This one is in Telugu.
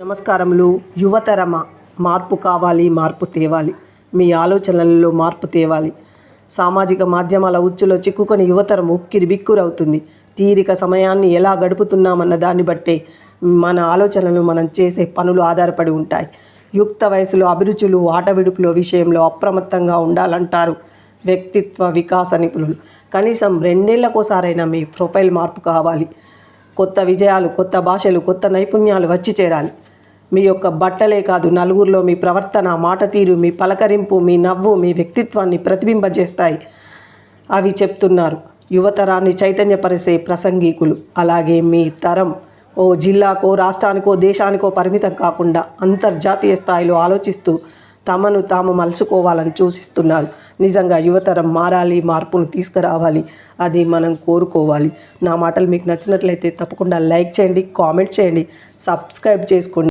నమస్కారములు. యువతరమ మార్పు కావాలి, మార్పు తేవాలి. మీ ఆలోచనలలో మార్పు తేవాలి. సామాజిక మాధ్యమాల ఉచ్చులో చిక్కుకొని యువతరం ఉక్కిరి బిక్కురవుతుంది. తీరిక సమయాన్ని ఎలా గడుపుతున్నామన్న దాన్ని బట్టే మన ఆలోచనలు, మనం చేసే పనులు ఆధారపడి ఉంటాయి. యుక్త వయసులో అభిరుచులు, ఆట విడుపుల విషయంలో అప్రమత్తంగా ఉండాలంటారు వ్యక్తిత్వ వికాస నిపుణులు. కనీసం 2 ఏళ్లకోసారైనా మీ ప్రొఫైల్ మార్పు కావాలి. కొత్త విజయాలు, కొత్త భాషలు, కొత్త నైపుణ్యాలు వచ్చి చేరాలి. మీ యొక్క బట్టలే కాదు, నలుగురిలో మీ ప్రవర్తన, మాట తీరు, మీ పలకరింపు, మీ నవ్వు మీ వ్యక్తిత్వాన్ని ప్రతిబింబజేస్తాయి. అవి చెప్తున్నారు యువతరాన్ని చైతన్యపరిచే ప్రసంగికులు. అలాగే మీ తరం ఓ జిల్లాకో, రాష్ట్రానికో, దేశానికో పరిమితం కాకుండా అంతర్జాతీయ స్థాయిలో ఆలోచిస్తూ తమను తాము మలుచుకోవాలని సూచిస్తున్నారు. నిజంగా యువతరం మారాలి, మార్పును తీసుకురావాలి. అది మనం కోరుకోవాలి. నా మాటలు మీకు నచ్చినట్లయితే తప్పకుండా లైక్ చేయండి, కామెంట్ చేయండి, సబ్స్క్రైబ్ చేసుకోండి.